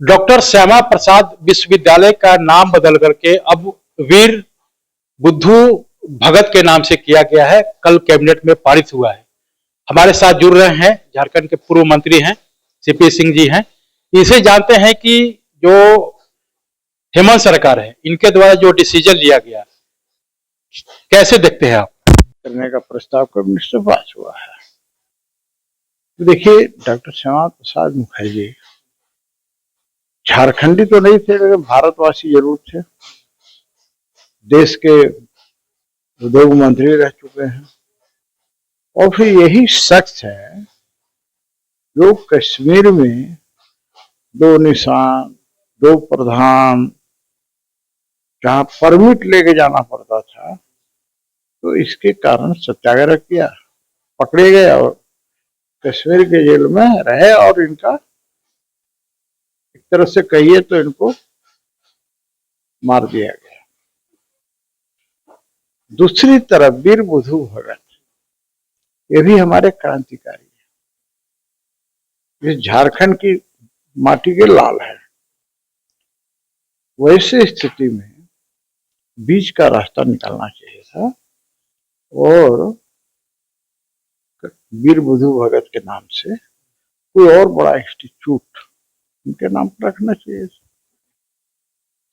Doctor Shyama Prasad विश्वविद्यालय का नाम बदल करके अब वीर बुद्धू भगत के नाम से किया गया है। कल कैबिनेट में पारित हुआ है। हमारे साथ जुड़ रहे हैं झारखंड के पूर्व मंत्री हैं सीपी सिंह जी हैं। इसे जानते हैं कि जो हेमंत सरकार है इनके द्वारा जो डिसीजन लिया गया कैसे देखते हैं आप? करने का प्रस्ताव कैबिनेट से पास हुआ है। देखिए, डॉक्टर श्यामा प्रसाद मुखर्जी झारखंडी तो नहीं थे, लेकिन भारतवासी जरूर थे। देश के उद्योग मंत्री रह चुके हैं और फिर यही शख्स है जो कश्मीर में दो निशान, दो प्रधान, जहां परमिट लेके जाना पड़ता था, तो इसके कारण सत्याग्रह किया, पकड़े गए और कश्मीर के जेल में रहे और इनका एक तरह से कहिए तो इनको मार दिया गया। दूसरी तरफ वीर बुद्धू भगत, ये भी हमारे क्रांतिकारी है, इस झारखंड की माटी के लाल है। वैसे स्थिति में बीच का रास्ता निकालना चाहिए था और वीर बुद्धू भगत के नाम से कोई और बड़ा इंस्टीट्यूट उनके नाम पर रखना चाहिए।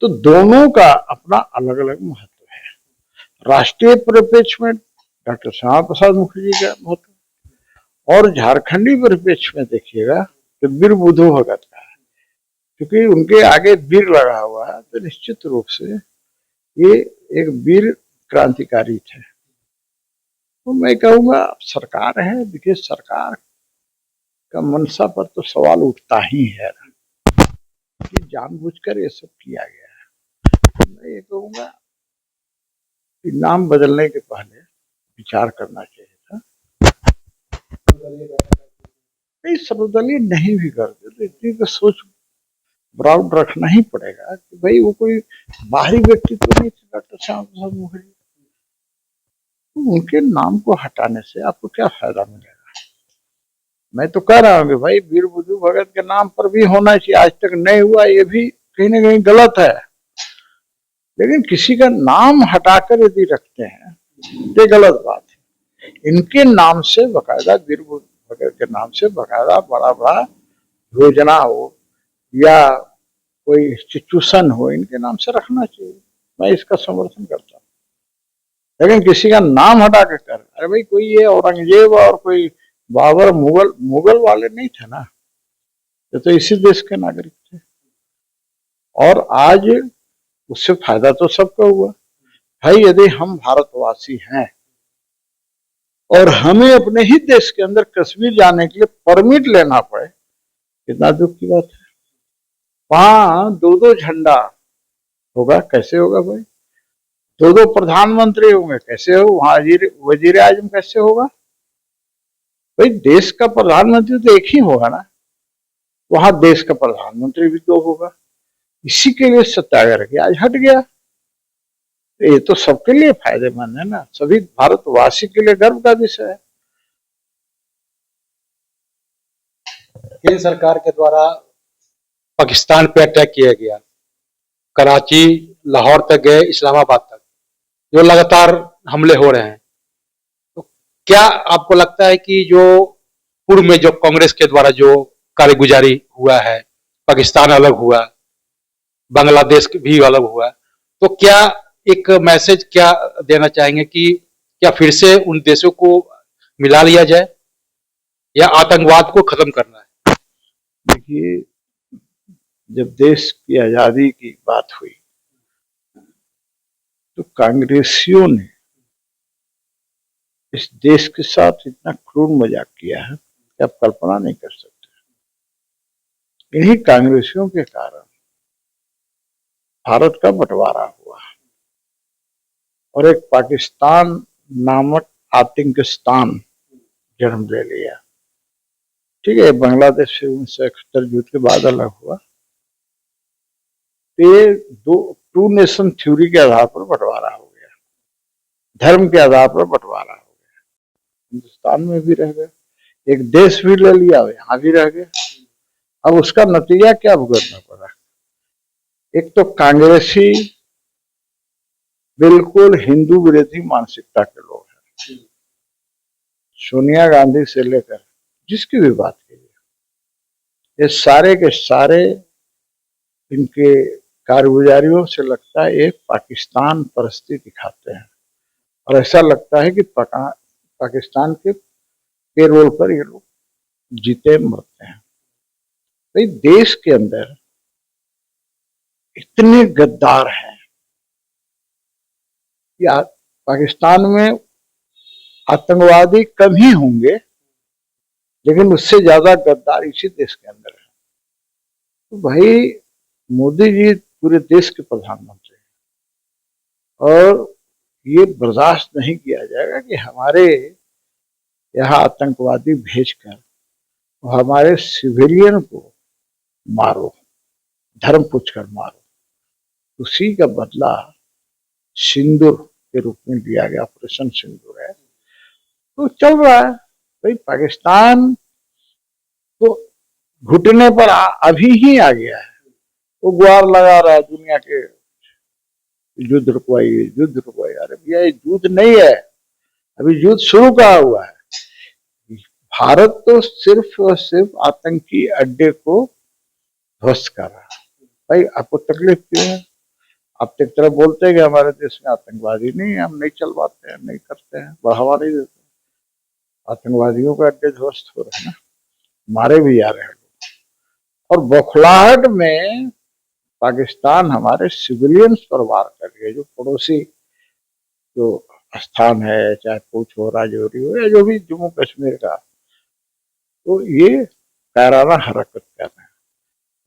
तो दोनों का अपना अलग अलग महत्व है। राष्ट्रीय परिप्रेक्ष्य में डॉक्टर श्यामा प्रसाद मुखर्जी का महत्व और झारखंडी परिप्रेक्ष्य में देखिएगा तो वीर बुद्धू भगत का है, क्योंकि उनके आगे वीर लगा हुआ है, तो निश्चित रूप से ये एक वीर क्रांतिकारी थे। तो मैं कहूँगा सरकार है, देखिए सरकार का मंशा पर तो सवाल उठता ही है कि जानबूझकर ये सब किया गया है। मैं ये कहूँगा कि नाम बदलने के पहले विचार करना चाहिए था। नहीं, सर्वदलीय नहीं भी करते तो इतनी तो सोच ब्राउड रखना ही पड़ेगा कि भाई वो कोई बाहरी व्यक्ति तो नहीं थे डॉक्टर श्यामा प्रसाद मुखर्जी। तो उनके नाम को हटाने से आपको क्या फायदा मिलेगा? मैं तो कह रहा हूँ कि भाई वीर बुद्धू भगत के नाम पर भी होना चाहिए, आज तक नहीं हुआ, ये भी कहीं ना कहीं गलत है। लेकिन किसी का नाम हटाकर यदि रखते हैं तो गलत बात है। इनके नाम से बकायदा वीर बुद्धू भगत के नाम से बकायदा बड़ा बड़ा योजना हो या कोई इंस्टीट्यूशन हो, इनके नाम से रखना चाहिए। मैं इसका समर्थन करता हूँ। लेकिन किसी का नाम हटा के कर, अरे भाई कोई ये औरंगजेब और कोई बाबर मुगल वाले नहीं थे ना, ये तो इसी देश के नागरिक थे और आज उससे फायदा तो सबका हुआ। भाई यदि हम भारतवासी हैं और हमें अपने ही देश के अंदर कश्मीर जाने के लिए परमिट लेना पड़े, कितना दुख की बात है। वहां दो दो झंडा होगा, कैसे होगा भाई? दो दो प्रधानमंत्री होंगे, कैसे हो? वहां वजीर आजम कैसे होगा भाई? देश का प्रधानमंत्री तो एक ही होगा ना, वहां देश का प्रधानमंत्री भी दो होगा। इसी के लिए सत्याग्रह किया, आज हट गया। ये तो सबके लिए फायदेमंद है ना, सभी भारतवासी के लिए गर्व का विषय है। केंद्र सरकार के द्वारा पाकिस्तान पे अटैक किया गया, कराची, लाहौर तक गए, इस्लामाबाद तक जो लगातार हमले हो रहे हैं, तो क्या आपको लगता है कि जो पूर्व में जो कांग्रेस के द्वारा जो कारगुजारी हुआ है, पाकिस्तान अलग हुआ, बांग्लादेश भी अलग हुआ, तो क्या एक मैसेज क्या देना चाहेंगे कि क्या फिर से उन देशों को मिला लिया जाए या आतंकवाद को खत्म करना है? देखिए, जब देश की आजादी की बात हुई तो कांग्रेसियों ने इस देश के साथ इतना क्रूर मजाक किया है कि आप कल्पना नहीं कर सकते। इन्हीं कांग्रेसियों के कारण भारत का बंटवारा हुआ और एक पाकिस्तान नामक आतंकिस्तान जन्म ले लिया। ठीक है, बांग्लादेश से 1971 युद्ध के बाद अलग हुआ। ये टू नेशन थ्योरी के आधार पर बंटवारा हो गया, धर्म के आधार पर बंटवारा हो गया। हिंदुस्तान में भी रह गए, एक देश भी ले लिया, यहाँ भी रह गए। अब उसका नतीजा क्या भुगतना पड़ा? एक तो कांग्रेसी बिल्कुल हिंदू विरोधी मानसिकता के लोग हैं, सोनिया गांधी से लेकर जिसकी भी बात कीजिए, ये सारे के सारे इनके कारगुजारियों से लगता है एक पाकिस्तान परस्ती दिखाते हैं, और ऐसा लगता है कि पाकिस्तान के पेरोल पर ये लोग जीते मरते हैं। भाई देश के अंदर इतने गद्दार हैं कि पाकिस्तान में आतंकवादी कम ही होंगे, लेकिन उससे ज्यादा गद्दार इसी देश के अंदर है। तो भाई मोदी जी पूरे देश के प्रधानमंत्री हैं, और ये बर्दाश्त नहीं किया जाएगा कि हमारे यहाँ आतंकवादी भेजकर हमारे सिविलियन को मारो, धर्म पूछकर मारो। उसी का बदला सिंदूर के रूप में लिया गया, ऑपरेशन सिंदूर है, तो चल रहा है। भाई पाकिस्तान तो घुटने पर अभी ही आ गया है, वो गुहार लगा रहा है दुनिया के युद्ध रुकवाइए, युद्ध रुकवाइए। अरे भैया ये युद्ध नहीं है, अभी युद्ध शुरू कहा हुआ है। भारत तो सिर्फ और सिर्फ आतंकी अड्डे को ध्वस्त कर रहा है। भाई आपको तकलीफ क्यों है? आप एक तरफ बोलते हैं कि हमारे देश में आतंकवादी नहीं है, हम नहीं चलवाते हैं, नहीं करते हैं, बढ़ावा नहीं देते। आतंकवादियों के अड्डे ध्वस्त हो रहे हैं ना, मारे भी जा रहे हैं लोग, और बौखलाहट में पाकिस्तान हमारे सिविलियंस पर वार कर रही है। जो पड़ोसी जो स्थान है, चाहे पूछ हो, राजौरी हो, या जो भी जम्मू कश्मीर का, तो ये कायराना हरकत कर रहे हैं।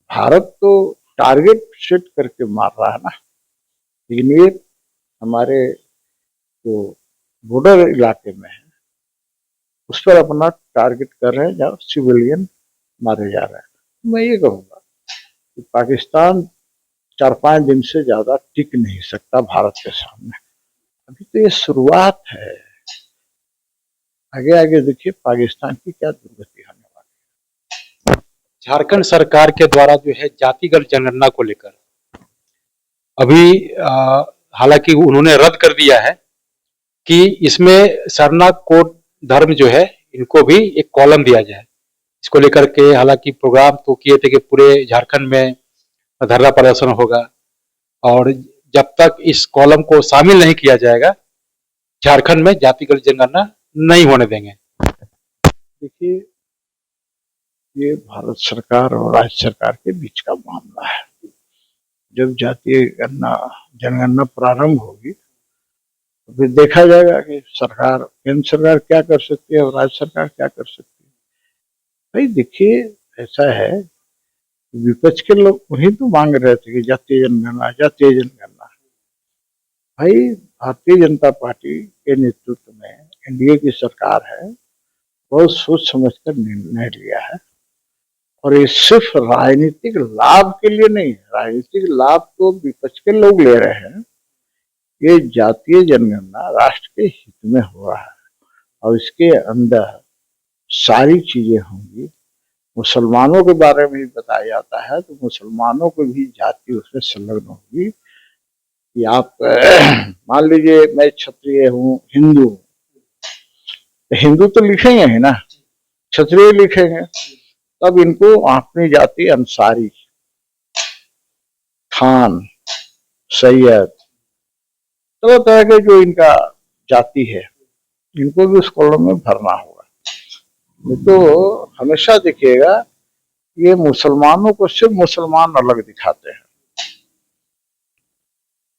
भारत तो टारगेट सेट करके मार रहा है ना, लेकिन ये हमारे जो बॉर्डर इलाके में है उस पर अपना टारगेट कर रहे हैं, जहाँ सिविलियन मारे जा रहे हैं। मैं ये कहूँगा कि पाकिस्तान 4-5 दिन से ज्यादा टिक नहीं सकता भारत के सामने। अभी तो ये शुरुआत है, आगे आगे देखिए पाकिस्तान की क्या दुर्गति होने वाली है। झारखंड सरकार के द्वारा जो है जातिगत जनगणना को लेकर अभी हालांकि उन्होंने रद्द कर दिया है कि इसमें सरना कोड धर्म जो है इनको भी एक कॉलम दिया जाए। इसको लेकर के हालांकि प्रोग्राम तो किए थे कि पूरे झारखंड में धरना प्रदर्शन होगा, और जब तक इस कॉलम को शामिल नहीं किया जाएगा झारखंड में जातिगत जनगणना नहीं होने देंगे। देखिए ये भारत सरकार और राज्य सरकार के बीच का मामला है। जब जातीय जनगणना प्रारंभ होगी तो फिर देखा जाएगा कि सरकार, केंद्र सरकार क्या कर सकती है और राज्य सरकार क्या कर सकती है। भाई देखिए ऐसा है, विपक्ष के लोग वही तो मांग रहे थे कि जातीय जनगणना, जातीय जनगणना। भाई भारतीय जनता पार्टी के नेतृत्व में एनडीए की सरकार है, बहुत सोच समझकर निर्णय लिया है, और ये सिर्फ राजनीतिक लाभ के लिए नहीं है। राजनीतिक लाभ तो विपक्ष के लोग ले रहे हैं, ये जातीय जनगणना राष्ट्र के हित में हो रहा है, और इसके अंदर सारी चीजें होंगी। मुसलमानों के बारे में भी बताया जाता है, तो मुसलमानों को भी जाति उसमें संलग्न होगी कि आप मान लीजिए मैं क्षत्रिय हूँ, हिंदू हूँ, तो हिंदू तो लिखेंगे ही ना, क्षत्रिय लिखेंगे, तब इनको अपनी जाति अंसारी, खान, सैयद, तरह तरह के जो इनका जाति है इनको भी उस कॉलम में भरना होगा। नहीं तो हमेशा देखिएगा ये मुसलमानों को सिर्फ मुसलमान अलग दिखाते हैं,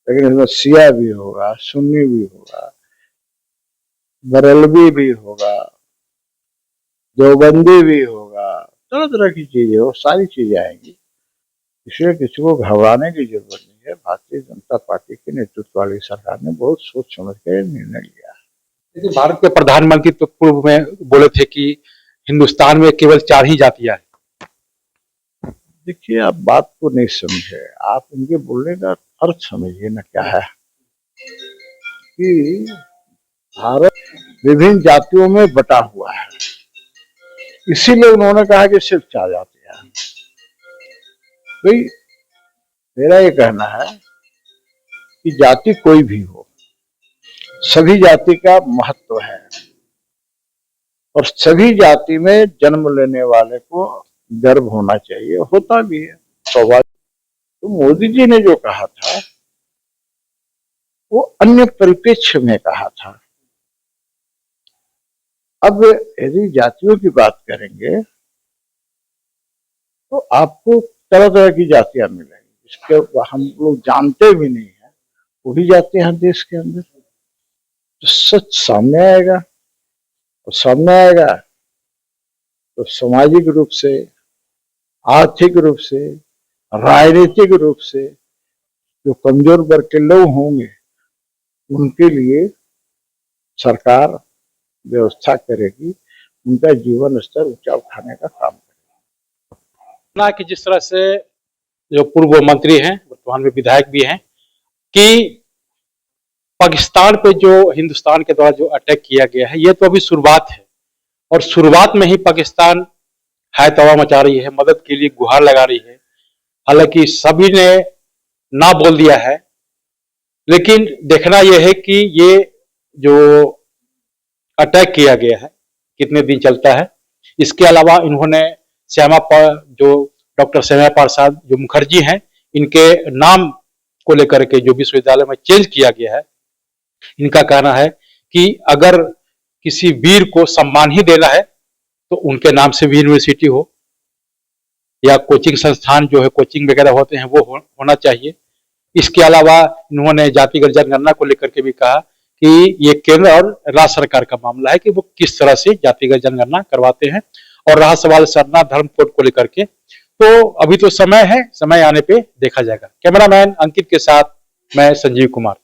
लेकिन इसमें शिया भी होगा, सुन्नी भी होगा, बरेलवी भी होगा, देवबंदी भी होगा, तरह तरह की चीजें, वो सारी चीजें आएंगी। इसलिए किसी को घबराने की जरूरत नहीं है। भारतीय जनता पार्टी के नेतृत्व वाली सरकार ने बहुत सोच समझ कर निर्णय लिया है। लेकिन भारत के प्रधानमंत्री तो पूर्व में बोले थे कि हिंदुस्तान में केवल 4 ही जातियां हैं। देखिए आप बात को नहीं समझे, आप उनके बोलने का अर्थ समझिए ना क्या है कि भारत विभिन्न जातियों में बटा हुआ है, इसीलिए उन्होंने कहा कि सिर्फ 4 जातियां हैं। भाई मेरा ये कहना है कि जाति कोई भी हो, सभी जाति का महत्व है और सभी जाति में जन्म लेने वाले को गर्व होना चाहिए, होता भी है स्वाभाविक। तो मोदी जी ने जो कहा था वो अन्य परिप्रेक्ष्य में कहा था। अब यदि जातियों की बात करेंगे तो आपको तरह तरह की जातियां मिलेंगी, जिसके हम लोग जानते भी नहीं है, वो भी जातियां हैं देश के अंदर। तो सच सामने आएगा, और सामने आएगा तो सामाजिक रूप से, आर्थिक रूप से, राजनीतिक रूप से जो कमजोर वर्ग के लोग होंगे उनके लिए सरकार व्यवस्था करेगी, उनका जीवन स्तर ऊंचा उठाने का काम करेगी। ना कि जिस तरह से जो पूर्व मंत्री हैं, वर्तमान में विधायक भी हैं, कि पाकिस्तान पे जो हिंदुस्तान के द्वारा जो अटैक किया गया है, ये तो अभी शुरुआत है और शुरुआत में ही पाकिस्तान है तवा मचा रही है, मदद के लिए गुहार लगा रही है। हालांकि सभी ने ना बोल दिया है, लेकिन देखना यह है कि ये जो अटैक किया गया है कितने दिन चलता है। इसके अलावा इन्होंने जो डॉक्टर श्यामा प्रसाद जो मुखर्जी हैं, इनके नाम को लेकर के जो विश्वविद्यालय में चेंज किया गया है, इनका कहना है कि अगर किसी वीर को सम्मान ही देना है तो उनके नाम से भी यूनिवर्सिटी हो या कोचिंग संस्थान जो है, कोचिंग वगैरह होते हैं, वो होना चाहिए। इसके अलावा इन्होंने जातिगत जनगणना को लेकर के भी कहा कि ये केंद्र और राज्य सरकार का मामला है कि वो किस तरह से जातिगत जनगणना करवाते हैं। और रहा सवाल सरना धर्म कोड को लेकर के, तो अभी तो समय है, समय आने पे देखा जाएगा। कैमरामैन अंकित के साथ मैं संजीव कुमार।